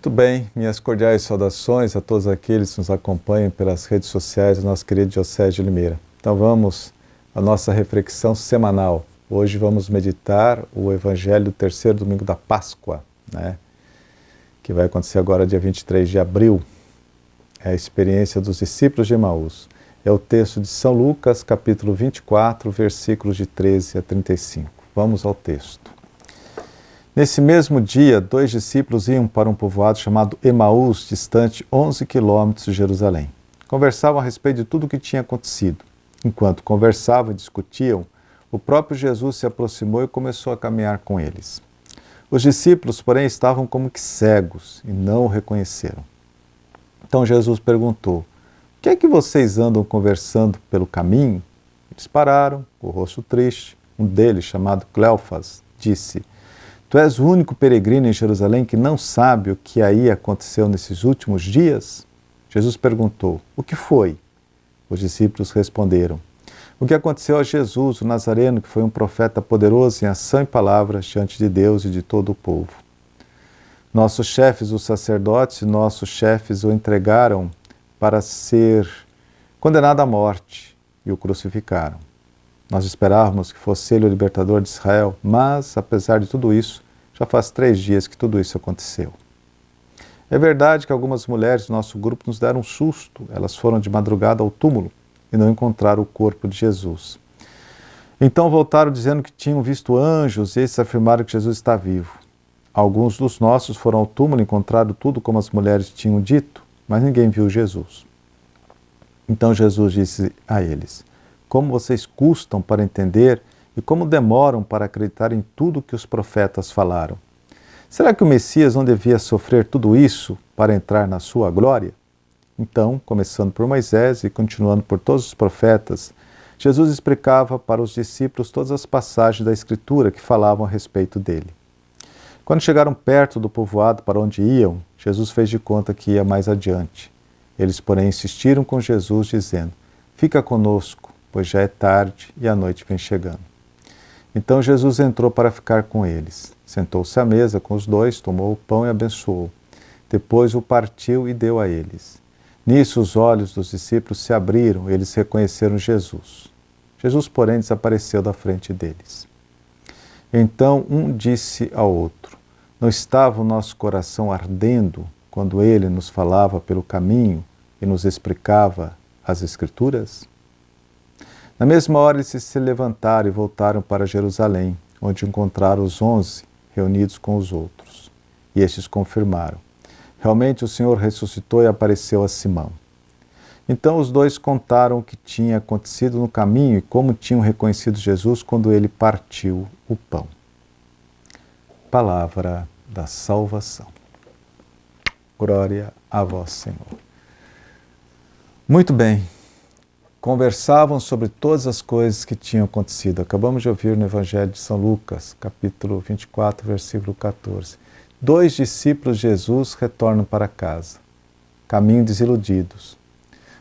Muito bem, minhas cordiais saudações a todos aqueles que nos acompanham pelas redes sociais do nosso querido Diocese de Limeira. Então vamos à nossa reflexão semanal. Hoje vamos meditar o Evangelho do terceiro domingo da Páscoa, que vai acontecer agora dia 23 de abril. É a experiência dos discípulos de Emaús. É o texto de São Lucas, capítulo 24, versículos de 13 a 35. Vamos ao texto. Nesse mesmo dia, 2 discípulos iam para um povoado chamado Emaús, distante 11 quilômetros de Jerusalém. Conversavam a respeito de tudo o que tinha acontecido. Enquanto conversavam e discutiam, o próprio Jesus se aproximou e começou a caminhar com eles. Os discípulos, porém, estavam como que cegos e não o reconheceram. Então Jesus perguntou: "O que é que vocês andam conversando pelo caminho?" Eles pararam, com o rosto triste. Um deles, chamado Cleofas, disse: "Tu és o único peregrino em Jerusalém que não sabe o que aí aconteceu nesses últimos dias?" Jesus perguntou: "O que foi?" Os discípulos responderam: "O que aconteceu a Jesus, o Nazareno, que foi um profeta poderoso em ação e palavras diante de Deus e de todo o povo. Nossos chefes, os sacerdotes e nossos chefes o entregaram para ser condenado à morte e o crucificaram. Nós esperávamos que fosse ele o libertador de Israel, mas, apesar de tudo isso, já faz 3 dias que tudo isso aconteceu. É verdade que algumas mulheres do nosso grupo nos deram um susto. Elas foram de madrugada ao túmulo e não encontraram o corpo de Jesus. Então voltaram dizendo que tinham visto anjos e esses afirmaram que Jesus está vivo. Alguns dos nossos foram ao túmulo e encontraram tudo como as mulheres tinham dito, mas ninguém viu Jesus." Então Jesus disse a eles: "Como vocês custam para entender e como demoram para acreditar em tudo que os profetas falaram. Será que o Messias não devia sofrer tudo isso para entrar na sua glória?" Então, começando por Moisés e continuando por todos os profetas, Jesus explicava para os discípulos todas as passagens da Escritura que falavam a respeito dele. Quando chegaram perto do povoado para onde iam, Jesus fez de conta que ia mais adiante. Eles, porém, insistiram com Jesus, dizendo: "Fica conosco, pois já é tarde e a noite vem chegando." Então Jesus entrou para ficar com eles. Sentou-se à mesa com os dois, tomou o pão e abençoou. Depois o partiu e deu a eles. Nisso os olhos dos discípulos se abriram e eles reconheceram Jesus. Jesus, porém, desapareceu da frente deles. Então um disse ao outro: "Não estava o nosso coração ardendo quando ele nos falava pelo caminho e nos explicava as Escrituras?" Na mesma hora eles se levantaram e voltaram para Jerusalém, onde encontraram os 11 reunidos com os outros. E estes confirmaram: "Realmente o Senhor ressuscitou e apareceu a Simão." Então os dois contaram o que tinha acontecido no caminho e como tinham reconhecido Jesus quando ele partiu o pão. Palavra da salvação. Glória a vós, Senhor. Muito bem. Conversavam sobre todas as coisas que tinham acontecido. Acabamos de ouvir no Evangelho de São Lucas, capítulo 24, versículo 14. 2 discípulos de Jesus retornam para casa, caminham desiludidos.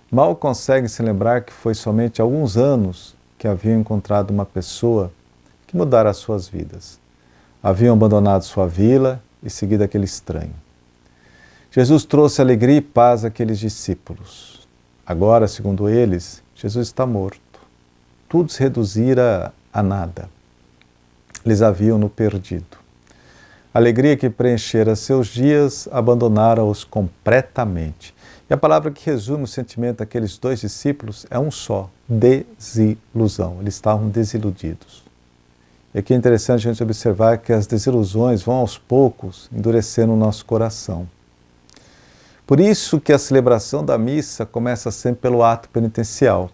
Mal conseguem se lembrar que foi somente há alguns anos que haviam encontrado uma pessoa que mudara as suas vidas. Haviam abandonado sua vila e seguido aquele estranho. Jesus trouxe alegria e paz àqueles discípulos. Agora, segundo eles, Jesus está morto. Tudo se reduzira a nada. Eles haviam-no perdido. A alegria que preenchera seus dias abandonara-os completamente. E a palavra que resume o sentimento daqueles 2 discípulos é um só: desilusão. Eles estavam desiludidos. E aqui é interessante a gente observar que as desilusões vão aos poucos endurecendo o nosso coração. Por isso que a celebração da missa começa sempre pelo ato penitencial,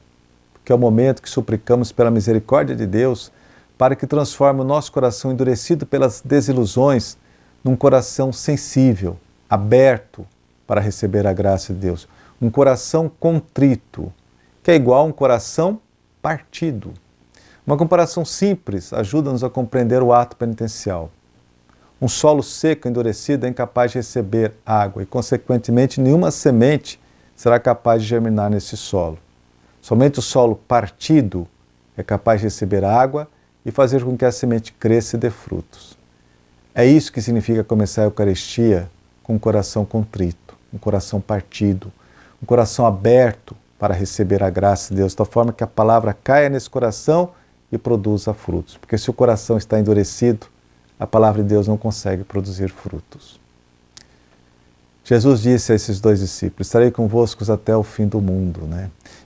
porque é o momento que suplicamos pela misericórdia de Deus para que transforme o nosso coração endurecido pelas desilusões num coração sensível, aberto para receber a graça de Deus. Um coração contrito, que é igual a um coração partido. Uma comparação simples ajuda-nos a compreender o ato penitencial. Um solo seco e endurecido é incapaz de receber água e, consequentemente, nenhuma semente será capaz de germinar nesse solo. Somente o solo partido é capaz de receber água e fazer com que a semente cresça e dê frutos. É isso que significa começar a Eucaristia com um coração contrito, um coração partido, um coração aberto para receber a graça de Deus, da forma que a palavra caia nesse coração e produza frutos. Porque se o coração está endurecido, a palavra de Deus não consegue produzir frutos. Jesus disse a esses 2 discípulos: estarei convosco até o fim do mundo.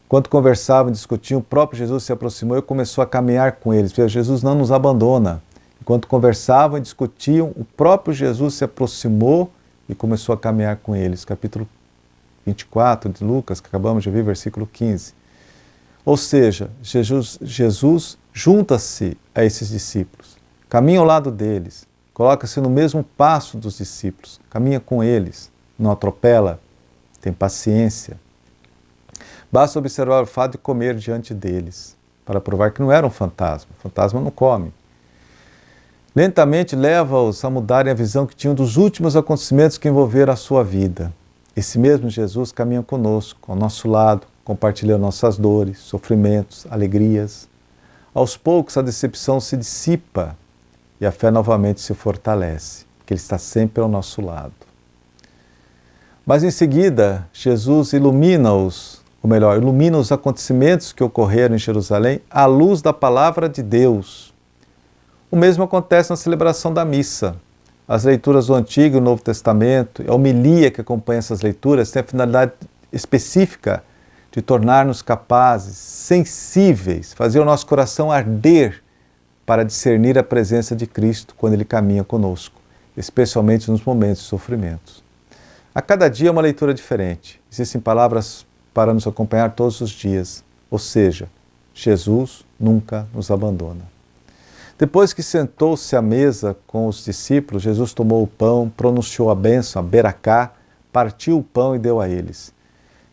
Enquanto conversavam e discutiam, o próprio Jesus se aproximou e começou a caminhar com eles. Jesus não nos abandona. Enquanto conversavam e discutiam, o próprio Jesus se aproximou e começou a caminhar com eles. Capítulo 24 de Lucas, que acabamos de ouvir, versículo 15. Ou seja, Jesus junta-se a esses discípulos, caminha ao lado deles, coloca-se no mesmo passo dos discípulos, caminha com eles, não atropela, tem paciência. Basta observar o fato de comer diante deles, para provar que não era um fantasma. O fantasma não come. Lentamente leva-os a mudarem a visão que tinham dos últimos acontecimentos que envolveram a sua vida. Esse mesmo Jesus caminha conosco, ao nosso lado, compartilhando nossas dores, sofrimentos, alegrias. Aos poucos a decepção se dissipa e a fé novamente se fortalece, porque Ele está sempre ao nosso lado. Mas em seguida, Jesus ilumina os acontecimentos que ocorreram em Jerusalém à luz da palavra de Deus. O mesmo acontece na celebração da missa. As leituras do Antigo e do Novo Testamento, a homilia que acompanha essas leituras tem a finalidade específica de tornar-nos capazes, sensíveis, fazer o nosso coração arder para discernir a presença de Cristo quando Ele caminha conosco, especialmente nos momentos de sofrimentos. A cada dia é uma leitura diferente. Existem palavras para nos acompanhar todos os dias, ou seja, Jesus nunca nos abandona. Depois que sentou-se à mesa com os discípulos, Jesus tomou o pão, pronunciou a bênção, a beracá, partiu o pão e deu a eles.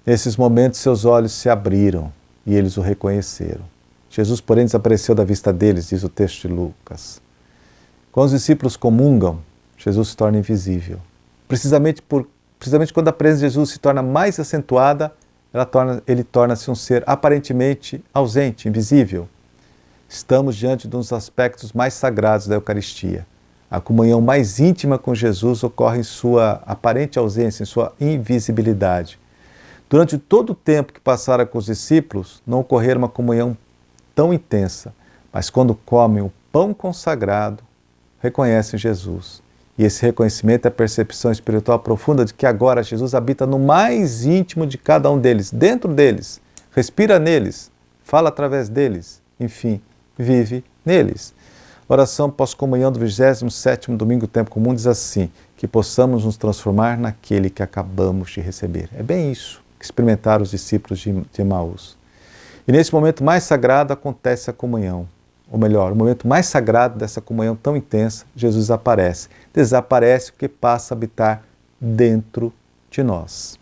Nesses momentos seus olhos se abriram e eles o reconheceram. Jesus, porém, desapareceu da vista deles, diz o texto de Lucas. Quando os discípulos comungam, Jesus se torna invisível. Precisamente quando a presença de Jesus se torna mais acentuada, ele torna-se um ser aparentemente ausente, invisível. Estamos diante de um dos aspectos mais sagrados da Eucaristia. A comunhão mais íntima com Jesus ocorre em sua aparente ausência, em sua invisibilidade. Durante todo o tempo que passara com os discípulos, não ocorrera uma comunhão tão intensa, mas quando comem o pão consagrado, reconhecem Jesus. E esse reconhecimento é a percepção espiritual profunda de que agora Jesus habita no mais íntimo de cada um deles, dentro deles, respira neles, fala através deles, enfim, vive neles. Oração pós-comunhão do 27º domingo do tempo comum diz assim: que possamos nos transformar naquele que acabamos de receber. É bem isso que experimentaram os discípulos de Emaús. E nesse momento mais sagrado acontece a comunhão. Ou melhor, o momento mais sagrado dessa comunhão tão intensa, Jesus aparece. Desaparece porque passa a habitar dentro de nós.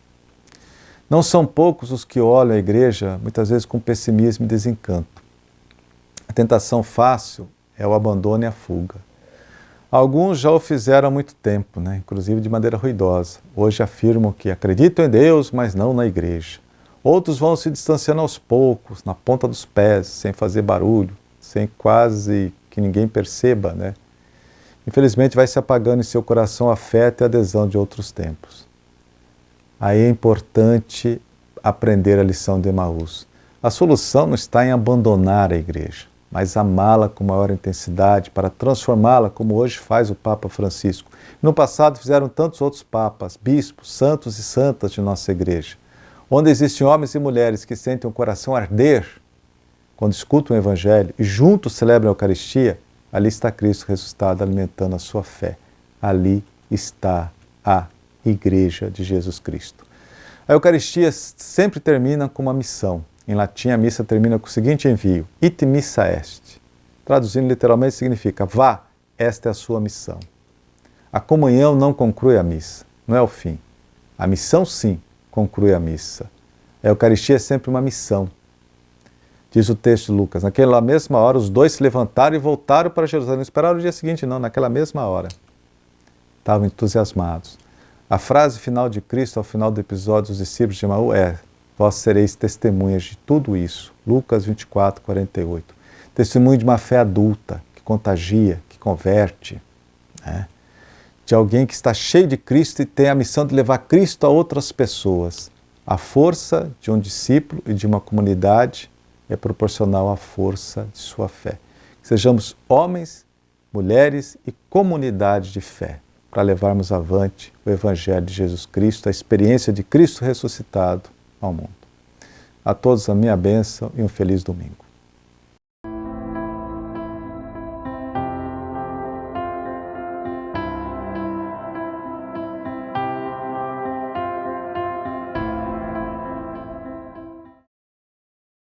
Não são poucos os que olham a igreja, muitas vezes com pessimismo e desencanto. A tentação fácil é o abandono e a fuga. Alguns já o fizeram há muito tempo, inclusive de maneira ruidosa. Hoje afirmam que acreditam em Deus, mas não na igreja. Outros vão se distanciando aos poucos, na ponta dos pés, sem fazer barulho, sem quase que ninguém perceba, Infelizmente vai se apagando em seu coração a fé e a adesão de outros tempos. Aí é importante aprender a lição de Emaús. A solução não está em abandonar a igreja, mas amá-la com maior intensidade para transformá-la como hoje faz o Papa Francisco. No passado fizeram tantos outros papas, bispos, santos e santas de nossa igreja, onde existem homens e mulheres que sentem o coração arder quando escutam o Evangelho e juntos celebram a Eucaristia. Ali está Cristo ressuscitado alimentando a sua fé. Ali está a Igreja de Jesus Cristo. A Eucaristia sempre termina com uma missão. Em latim, a missa termina com o seguinte envio: Ite missa est. Traduzindo literalmente significa: vá, esta é a sua missão. A comunhão não conclui a missa, não é o fim. A missão, sim, conclui a missa. A Eucaristia é sempre uma missão. Diz o texto de Lucas: naquela mesma hora os dois se levantaram e voltaram para Jerusalém. Não esperaram o dia seguinte, não, naquela mesma hora. Estavam entusiasmados. A frase final de Cristo, ao final do episódio dos discípulos de Emaús, é: vós sereis testemunhas de tudo isso. Lucas 24, 48. Testemunho de uma fé adulta, que contagia, que converte. de alguém que está cheio de Cristo e tem a missão de levar Cristo a outras pessoas. A força de um discípulo e de uma comunidade é proporcional à força de sua fé. Que sejamos homens, mulheres e comunidade de fé, para levarmos avante o Evangelho de Jesus Cristo, a experiência de Cristo ressuscitado ao mundo. A todos a minha bênção e um feliz domingo.